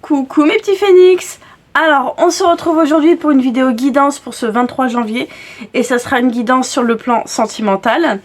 Coucou mes petits phénix. Alors on se retrouve aujourd'hui pour une vidéo guidance pour ce 23 janvier et ça sera une guidance sur le plan sentimental.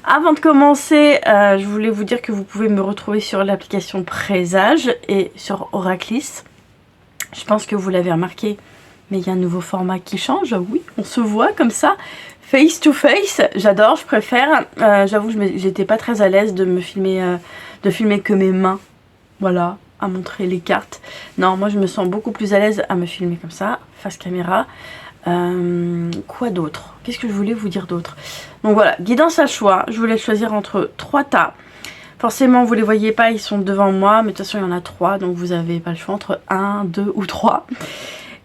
Avant de commencer, je voulais vous dire que vous pouvez me retrouver sur l'application Présage et sur Oraclis. Je pense que vous l'avez remarqué, mais il y a un nouveau format qui change. Oui, on se voit comme ça, face to face. J'adore, je préfère. J'avoue que j'étais pas très à l'aise de me filmer, de filmer que mes mains. Voilà, à montrer les cartes. Non, moi je me sens beaucoup plus à l'aise à me filmer comme ça, face caméra. Quoi d'autre? Qu'est-ce que je voulais vous dire d'autre? Donc voilà, guidance à choix. Je voulais choisir entre 3 tas. Forcément, vous les voyez pas, ils sont devant moi, mais de toute façon, il y en a 3, donc vous avez pas le choix entre 1, 2 ou 3.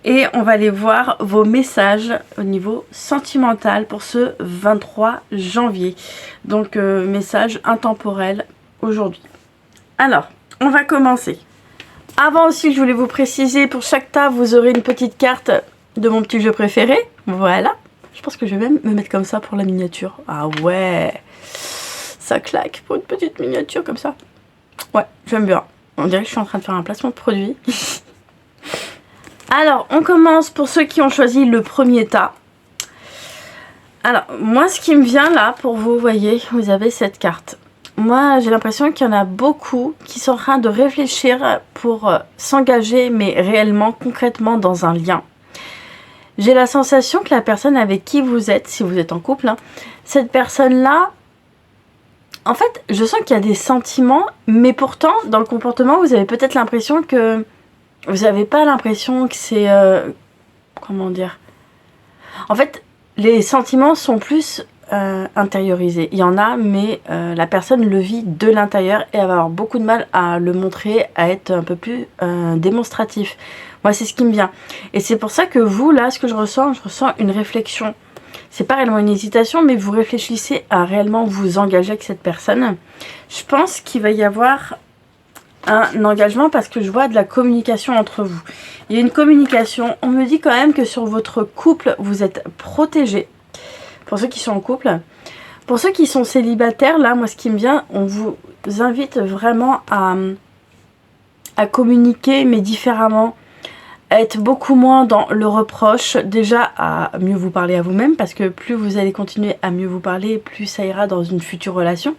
Et on va aller voir vos messages au niveau sentimental pour ce 23 janvier. Donc, message intemporel aujourd'hui. Alors, on va commencer. Avant aussi, je voulais vous préciser, pour chaque tas, vous aurez une petite carte de mon petit jeu préféré. Voilà. Je pense que je vais même me mettre comme ça pour la miniature. Ah ouais, ça claque pour une petite miniature comme ça. Ouais, j'aime bien. On dirait que je suis en train de faire un placement de produit. Alors, on commence pour ceux qui ont choisi le premier tas. Alors, moi, ce qui me vient là, pour vous, voyez, vous avez cette carte. Moi, j'ai l'impression qu'il y en a beaucoup qui sont en train de réfléchir pour s'engager, mais réellement, concrètement, dans un lien. J'ai la sensation que la personne avec qui vous êtes, si vous êtes en couple, hein, cette personne-là, en fait, je sens qu'il y a des sentiments, mais pourtant, dans le comportement, vous avez peut-être l'impression que... Vous n'avez pas l'impression que c'est... comment dire? En fait, les sentiments sont plus intériorisés. Il y en a, mais la personne le vit de l'intérieur et elle va avoir beaucoup de mal à le montrer, à être un peu plus démonstratif. Moi, c'est ce qui me vient. Et c'est pour ça que vous, là, ce que je ressens une réflexion. C'est pas réellement une hésitation, mais vous réfléchissez à réellement vous engager avec cette personne. Je pense qu'il va y avoir un engagement parce que je vois de la communication entre vous. Il y a une communication. On me dit quand même que sur votre couple, vous êtes protégés. Pour ceux qui sont en couple. Pour ceux qui sont célibataires, là, moi, ce qui me vient, on vous invite vraiment à communiquer, mais différemment. À être beaucoup moins dans le reproche, déjà à mieux vous parler à vous-même, parce que plus vous allez continuer à mieux vous parler, plus ça ira dans une future relation.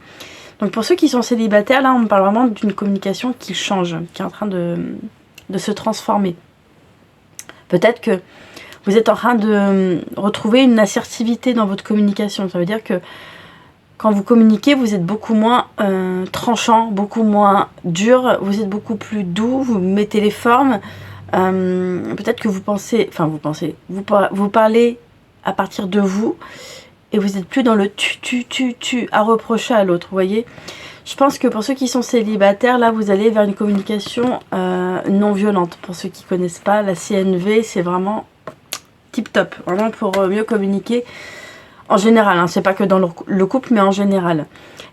Donc pour ceux qui sont célibataires, là on parle vraiment d'une communication qui change, qui est en train de se transformer. Peut-être que vous êtes en train de retrouver une assertivité dans votre communication. Ça veut dire que quand vous communiquez, vous êtes beaucoup moins tranchant, beaucoup moins dur, vous êtes beaucoup plus doux, vous mettez les formes. Peut-être que vous parlez à partir de vous et vous n'êtes plus dans le tu à reprocher à l'autre, vous voyez. Je pense que pour ceux qui sont célibataires, là vous allez vers une communication non violente. Pour ceux qui ne connaissent pas, la CNV c'est vraiment tip top, vraiment pour mieux communiquer en général, hein. C'est pas que dans le couple mais en général.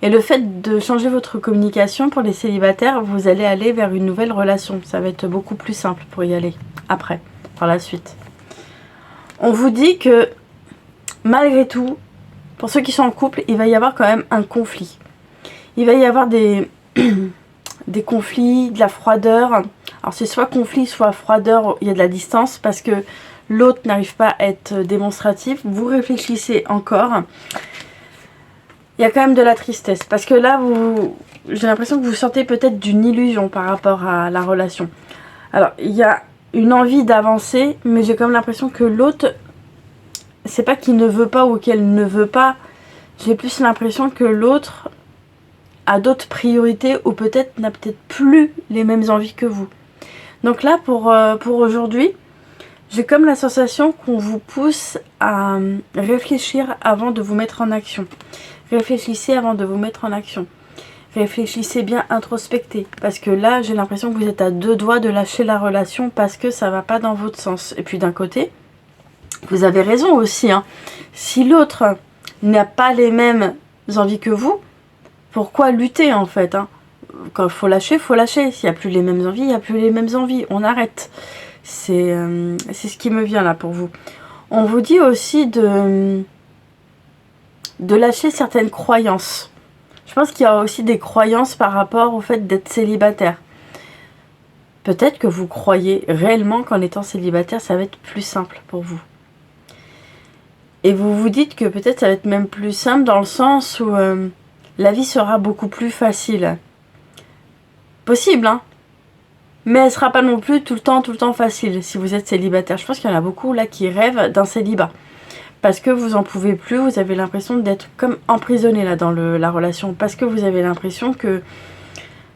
Et le fait de changer votre communication pour les célibataires, vous allez aller vers une nouvelle relation. Ça va être beaucoup plus simple pour y aller après, par la suite. On vous dit que malgré tout, pour ceux qui sont en couple, il va y avoir quand même un conflit. Il va y avoir des conflits, de la froideur. Alors c'est soit conflit, soit froideur, il y a de la distance parce que l'autre n'arrive pas à être démonstratif. Vous réfléchissez encore. Il y a quand même de la tristesse parce que là, j'ai l'impression que vous sortez peut-être d'une illusion par rapport à la relation. Alors, il y a une envie d'avancer, mais j'ai quand même l'impression que l'autre, c'est pas qu'il ne veut pas ou qu'elle ne veut pas. J'ai plus l'impression que l'autre a d'autres priorités ou peut-être n'a peut-être plus les mêmes envies que vous. Donc là, pour aujourd'hui, j'ai comme la sensation qu'on vous pousse à réfléchir avant de vous mettre en action. Réfléchissez avant de vous mettre en action. Réfléchissez bien, introspectez. Parce que là, j'ai l'impression que vous êtes à 2 doigts de lâcher la relation parce que ça ne va pas dans votre sens. Et puis d'un côté, vous avez raison aussi, hein. Si l'autre n'a pas les mêmes envies que vous, pourquoi lutter en fait, hein? Quand il faut lâcher, il faut lâcher. S'il n'y a plus les mêmes envies, il n'y a plus les mêmes envies. On arrête. C'est ce qui me vient là pour vous. On vous dit aussi de lâcher certaines croyances. Je pense qu'il y a aussi des croyances par rapport au fait d'être célibataire. Peut-être que vous croyez réellement qu'en étant célibataire, ça va être plus simple pour vous. Et vous vous dites que peut-être ça va être même plus simple dans le sens où la vie sera beaucoup plus facile. Possible, hein? Mais elle sera pas non plus tout le temps facile si vous êtes célibataire. Je pense qu'il y en a beaucoup là qui rêvent d'un célibat. Parce que vous en pouvez plus, vous avez l'impression d'être comme emprisonné là dans la relation. Parce que vous avez l'impression que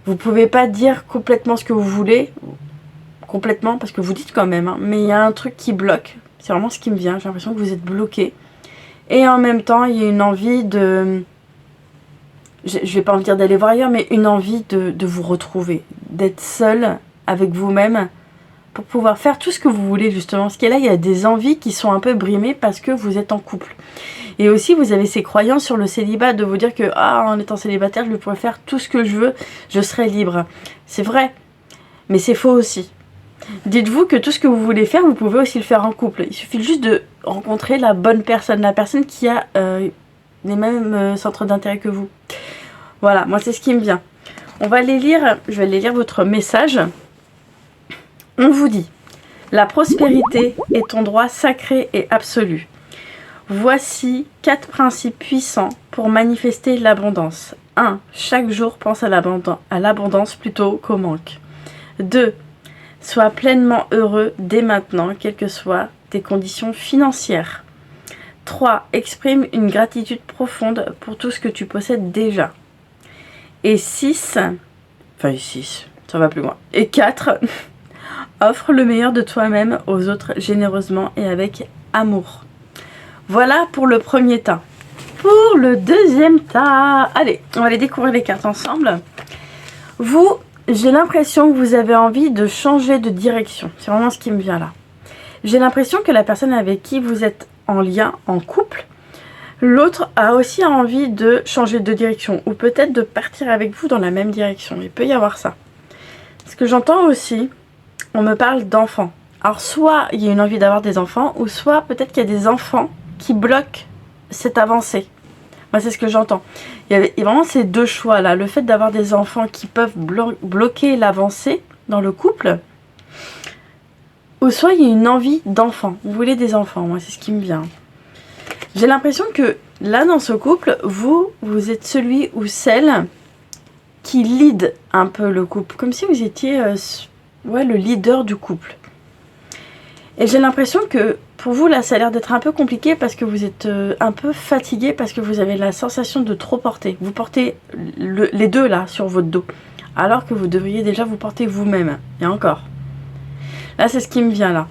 vous pouvez pas dire complètement ce que vous voulez. Complètement, parce que vous dites quand même. Hein, mais il y a un truc qui bloque. C'est vraiment ce qui me vient. J'ai l'impression que vous êtes bloqué. Et en même temps, il y a une envie de... Je vais pas envie de dire d'aller voir ailleurs, mais une envie de vous retrouver. D'être seul avec vous-même. Pour pouvoir faire tout ce que vous voulez justement. Parce que là, il y a des envies qui sont un peu brimées parce que vous êtes en couple. Et aussi, vous avez ces croyances sur le célibat de vous dire que en étant célibataire, je pourrais faire tout ce que je veux, je serai libre. C'est vrai, mais c'est faux aussi. Dites-vous que tout ce que vous voulez faire, vous pouvez aussi le faire en couple. Il suffit juste de rencontrer la bonne personne, la personne qui a les mêmes centres d'intérêt que vous. Voilà, moi c'est ce qui me vient. On va aller lire, je vais aller lire votre message. On vous dit, la prospérité est ton droit sacré et absolu. Voici 4 principes puissants pour manifester l'abondance. 1. Chaque jour, pense à l'abondance plutôt qu'au manque. 2. Sois pleinement heureux dès maintenant, quelles que soient tes conditions financières. 3. Exprime une gratitude profonde pour tout ce que tu possèdes déjà. Et 6, ça va plus loin. Et 4, offre le meilleur de toi-même aux autres généreusement et avec amour. Voilà pour le premier tas. Pour le deuxième tas, allez, on va aller découvrir les cartes ensemble. Vous, j'ai l'impression que vous avez envie de changer de direction. C'est vraiment ce qui me vient là. J'ai l'impression que la personne avec qui vous êtes en lien, en couple, l'autre a aussi envie de changer de direction ou peut-être de partir avec vous dans la même direction. Il peut y avoir ça. Ce que j'entends aussi, on me parle d'enfants. Alors soit il y a une envie d'avoir des enfants ou soit peut-être qu'il y a des enfants qui bloquent cette avancée. Moi c'est ce que j'entends. Il y a vraiment ces deux choix là. Le fait d'avoir des enfants qui peuvent bloquer l'avancée dans le couple. Ou soit il y a une envie d'enfants. Vous voulez des enfants, moi c'est ce qui me vient. J'ai l'impression que là dans ce couple, vous êtes celui ou celle qui lead un peu le couple. Comme si vous étiez le leader du couple. Et j'ai l'impression que pour vous là ça a l'air d'être un peu compliqué parce que vous êtes un peu fatigué parce que vous avez la sensation de trop porter. Vous portez les deux là sur votre dos. Alors que vous devriez déjà vous porter vous-même. Et encore. Là c'est ce qui me vient là.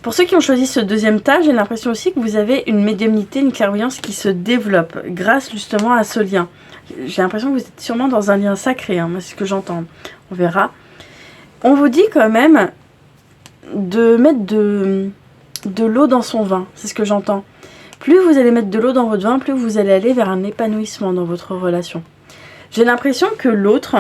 Pour ceux qui ont choisi ce deuxième tas, j'ai l'impression aussi que vous avez une médiumnité, une clairvoyance qui se développe grâce justement à ce lien. J'ai l'impression que vous êtes sûrement dans un lien sacré, hein, moi c'est ce que j'entends. On verra. On vous dit quand même de mettre de l'eau dans son vin, c'est ce que j'entends. Plus vous allez mettre de l'eau dans votre vin, plus vous allez aller vers un épanouissement dans votre relation. J'ai l'impression que l'autre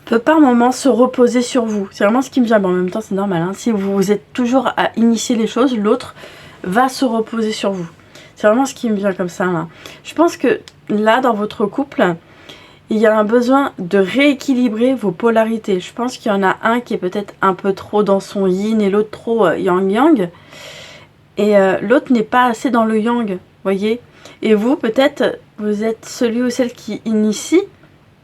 peut par moments se reposer sur vous. C'est vraiment ce qui me vient. Bon, en même temps, c'est normal. Hein. Si vous êtes toujours à initier les choses, l'autre va se reposer sur vous. C'est vraiment ce qui me vient comme ça. Là. Je pense que là, dans votre couple, il y a un besoin de rééquilibrer vos polarités. Je pense qu'il y en a un qui est peut-être un peu trop dans son yin et l'autre trop yang-yang. Et l'autre n'est pas assez dans le yang, voyez. Et vous, peut-être, vous êtes celui ou celle qui initie.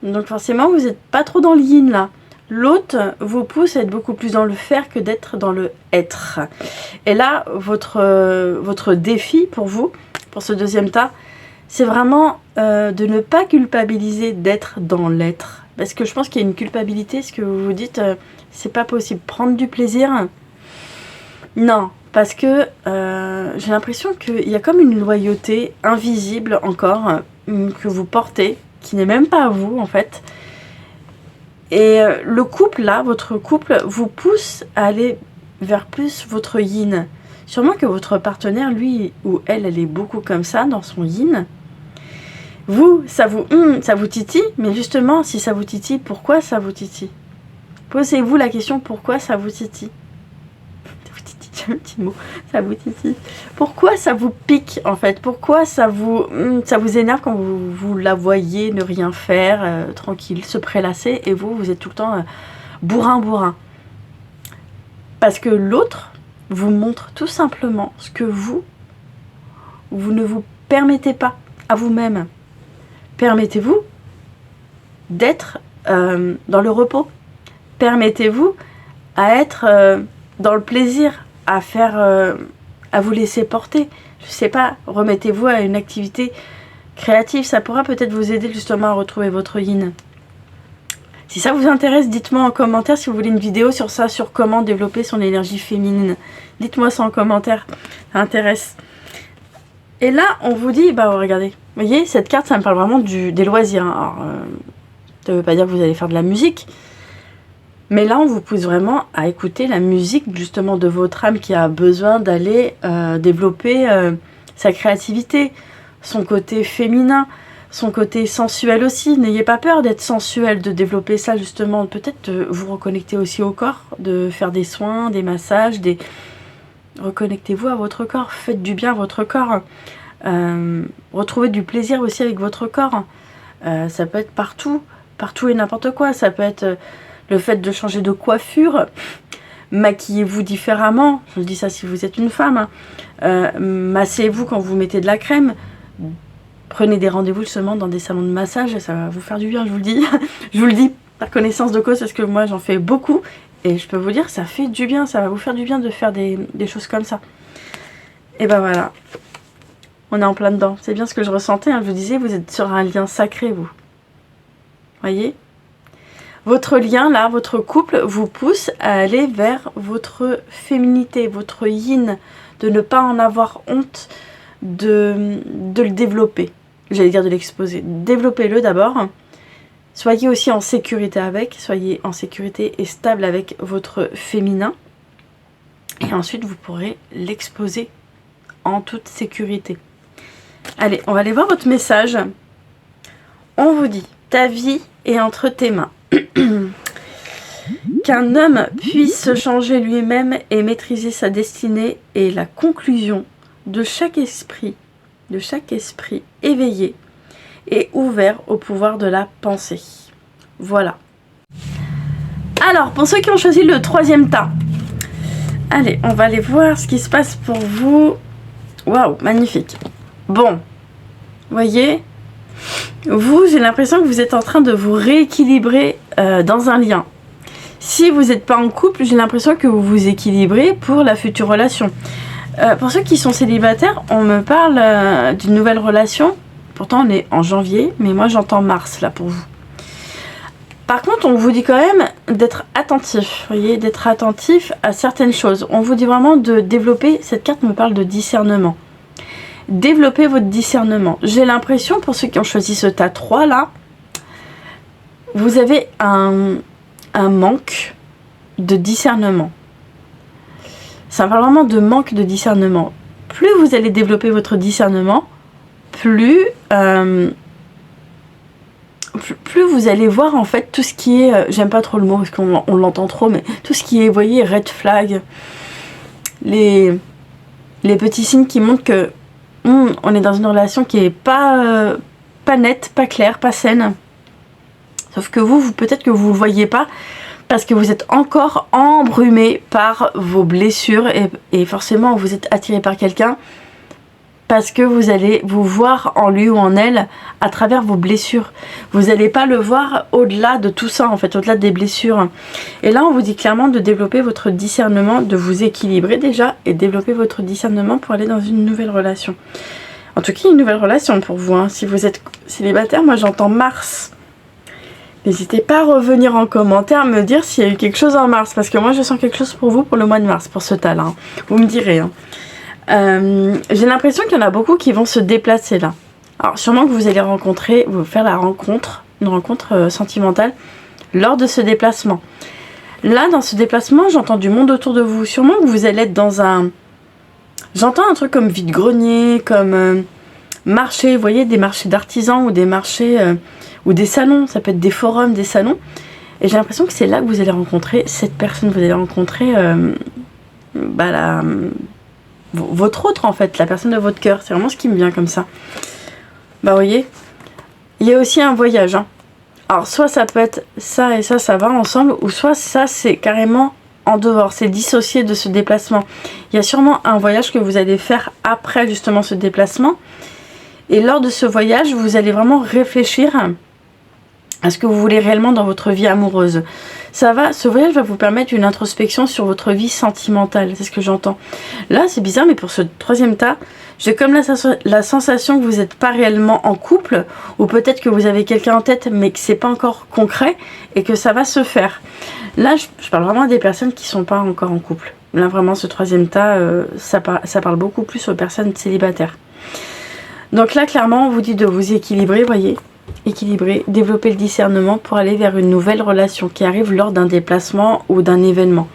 Donc forcément, vous n'êtes pas trop dans le yin là. L'autre vous pousse à être beaucoup plus dans le faire que d'être dans le être. Et là, votre défi pour vous, pour ce deuxième tas, c'est vraiment de ne pas culpabiliser d'être dans l'être. Parce que je pense qu'il y a une culpabilité, ce que vous vous dites, c'est pas possible. Prendre du plaisir, non. Parce que j'ai l'impression qu'il y a comme une loyauté invisible encore que vous portez, qui n'est même pas à vous en fait. Et le couple là, votre couple vous pousse à aller vers plus votre yin. Sûrement que votre partenaire, lui ou elle est beaucoup comme ça dans son yin. Vous, ça vous titille, mais justement, si ça vous titille, pourquoi ça vous titille? Posez-vous la question pourquoi ça vous titille. Ça vous titille. petit mot, ça vous titille. Pourquoi ça vous pique en fait? Pourquoi ça vous énerve quand vous la voyez ne rien faire, tranquille, se prélasser, et vous êtes tout le temps bourrin. Parce que l'autre vous montre tout simplement ce que vous ne vous permettez pas à vous-même. Permettez-vous d'être dans le repos. Permettez-vous à être dans le plaisir, à faire, à vous laisser porter. Je sais pas, remettez-vous à une activité créative. Ça pourra peut-être vous aider justement à retrouver votre yin. Si ça vous intéresse, dites-moi en commentaire si vous voulez une vidéo sur ça, sur comment développer son énergie féminine. Dites-moi ça en commentaire, ça intéresse. Et là, on vous dit, bah regardez, vous voyez, cette carte, ça me parle vraiment des loisirs. Alors, ça ne veut pas dire que vous allez faire de la musique, mais là, on vous pousse vraiment à écouter la musique justement de votre âme qui a besoin d'aller développer sa créativité, son côté féminin, son côté sensuel aussi. N'ayez pas peur d'être sensuel, de développer ça justement, peut-être de vous reconnecter aussi au corps, de faire des soins, des massages, reconnectez-vous à votre corps, faites du bien à votre corps, retrouvez du plaisir aussi avec votre corps. Ça peut être partout et n'importe quoi. Ça peut être le fait de changer de coiffure, maquillez-vous différemment, je dis ça si vous êtes une femme, massez-vous quand vous mettez de la crème, prenez des rendez-vous justement dans des salons de massage, ça va vous faire du bien, je vous le dis. Je vous le dis par connaissance de cause, parce que moi j'en fais beaucoup, et je peux vous dire, ça fait du bien, ça va vous faire du bien de faire des choses comme ça. Et ben voilà, on est en plein dedans. C'est bien ce que je ressentais, hein. Je vous disais, vous êtes sur un lien sacré, vous. Voyez ? Votre lien, là, votre couple, vous pousse à aller vers votre féminité, votre yin, de ne pas en avoir honte, de le développer. J'allais dire de l'exposer. Développez-le d'abord. Soyez aussi en sécurité avec, soyez en sécurité et stable avec votre féminin. Et ensuite, vous pourrez l'exposer en toute sécurité. Allez, on va aller voir votre message. On vous dit, ta vie est entre tes mains. Qu'un homme puisse changer lui-même et maîtriser sa destinée est la conclusion de chaque esprit éveillé et ouvert au pouvoir de la pensée. Voilà. Alors, pour ceux qui ont choisi le 3e tas, allez, on va aller voir ce qui se passe pour vous. Waouh, magnifique. Bon, voyez, vous, j'ai l'impression que vous êtes en train de vous rééquilibrer dans un lien. Si vous n'êtes pas en couple, j'ai l'impression que vous vous équilibrez pour la future relation. Pour ceux qui sont célibataires, on me parle d'une nouvelle relation. Pourtant, on est en janvier, mais moi, j'entends mars, là, pour vous. Par contre, on vous dit quand même d'être attentif, voyez, d'être attentif à certaines choses. On vous dit vraiment de développer, cette carte me parle de discernement. Développez votre discernement. J'ai l'impression, pour ceux qui ont choisi ce tas 3 là, vous avez un manque de discernement. Ça parle vraiment de manque de discernement. Plus vous allez développer votre discernement, plus vous allez voir en fait tout ce qui est, j'aime pas trop le mot parce qu'on l'entend trop, mais tout ce qui est, vous voyez, red flag, les petits signes qui montrent que on est dans une relation qui est pas nette, pas claire, pas saine. Sauf que vous peut-être que vous ne le voyez pas parce que vous êtes encore embrumé par vos blessures et forcément vous êtes attiré par quelqu'un parce que vous allez vous voir en lui ou en elle à travers vos blessures. Vous n'allez pas le voir au-delà de tout ça, en fait, au-delà des blessures. Et là, on vous dit clairement de développer votre discernement, de vous équilibrer déjà et développer votre discernement pour aller dans une nouvelle relation. En tout cas, une nouvelle relation pour vous, hein. Si vous êtes célibataire, moi j'entends mars. N'hésitez pas à revenir en commentaire, me dire s'il y a eu quelque chose en mars, parce que moi je sens quelque chose pour vous pour le mois de mars, pour ce tas-là. Hein. Vous me direz, hein. J'ai l'impression qu'il y en a beaucoup qui vont se déplacer là. Alors sûrement que vous allez faire une rencontre sentimentale lors de ce déplacement. Là, dans ce déplacement, j'entends du monde autour de vous. Sûrement que vous allez être dans un... J'entends un truc comme vide-grenier, comme marché, vous voyez, des marchés d'artisans ou des marchés ou des salons. Ça peut être des forums, des salons. Et j'ai l'impression que c'est là que vous allez rencontrer cette personne. Vous allez rencontrer votre autre en fait, la personne de votre cœur. C'est vraiment ce qui me vient comme ça. Bah vous voyez, il y a aussi un voyage. Hein. Alors soit ça peut être ça et ça va ensemble, ou soit ça c'est carrément en dehors, c'est dissocié de ce déplacement. Il y a sûrement un voyage que vous allez faire après justement ce déplacement. Et lors de ce voyage, vous allez vraiment réfléchir à ce que vous voulez réellement dans votre vie amoureuse. Ce voyage va vous permettre une introspection sur votre vie sentimentale, c'est ce que j'entends. Là, c'est bizarre, mais pour ce troisième tas, j'ai comme la sensation que vous n'êtes pas réellement en couple, ou peut-être que vous avez quelqu'un en tête, mais que c'est pas encore concret, et que ça va se faire. Là, je parle vraiment des personnes qui sont pas encore en couple. Là, vraiment, ce troisième tas, ça parle beaucoup plus aux personnes célibataires. Donc là, clairement, on vous dit de vous équilibrer, voyez, équilibrer, développer le discernement pour aller vers une nouvelle relation qui arrive lors d'un déplacement ou d'un événement.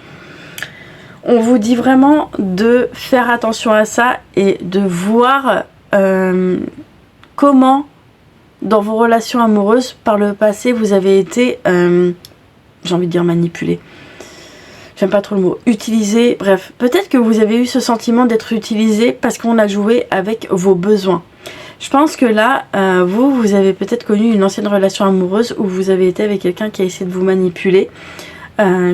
On vous dit vraiment de faire attention à ça et de voir comment dans vos relations amoureuses par le passé vous avez été, j'ai envie de dire manipulé. J'aime pas trop le mot, utilisé. Bref, peut-être que vous avez eu ce sentiment d'être utilisé parce qu'on a joué avec vos besoins. Je pense que là, vous avez peut-être connu une ancienne relation amoureuse où vous avez été avec quelqu'un qui a essayé de vous manipuler.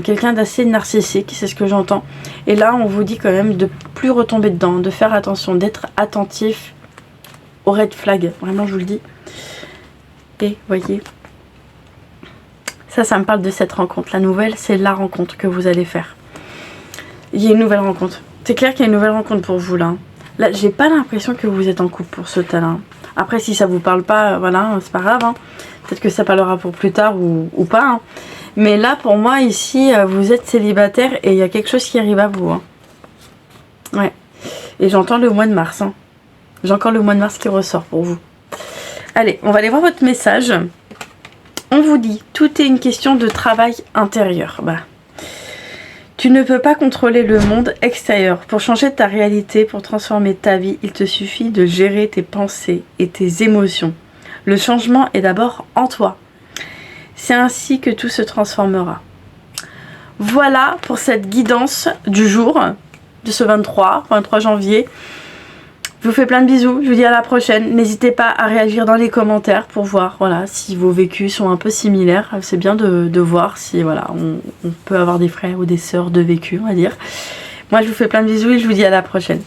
Quelqu'un d'assez narcissique, c'est ce que j'entends. Et là, on vous dit quand même de plus retomber dedans, de faire attention, d'être attentif aux red flags. Vraiment, je vous le dis. Et, voyez, ça me parle de cette rencontre. La nouvelle, c'est la rencontre que vous allez faire. Il y a une nouvelle rencontre. C'est clair qu'il y a une nouvelle rencontre pour vous, là. Là, j'ai pas l'impression que vous êtes en couple pour ce tas-là. Après, si ça vous parle pas, voilà, c'est pas grave. Hein. Peut-être que ça parlera pour plus tard ou pas. Hein. Mais là, pour moi, ici, vous êtes célibataire et il y a quelque chose qui arrive à vous. Hein. Ouais. Et j'entends le mois de mars. Hein. J'ai encore le mois de mars qui ressort pour vous. Allez, on va aller voir votre message. On vous dit, tout est une question de travail intérieur. Bah. Tu ne peux pas contrôler le monde extérieur. Pour changer ta réalité, pour transformer ta vie, il te suffit de gérer tes pensées et tes émotions. Le changement est d'abord en toi. C'est ainsi que tout se transformera. Voilà pour cette guidance du jour, de ce 23 janvier. Je vous fais plein de bisous, je vous dis à la prochaine. N'hésitez pas à réagir dans les commentaires pour voir voilà, si vos vécus sont un peu similaires. C'est bien de voir si voilà, on peut avoir des frères ou des sœurs de vécu, on va dire. Moi, je vous fais plein de bisous et je vous dis à la prochaine.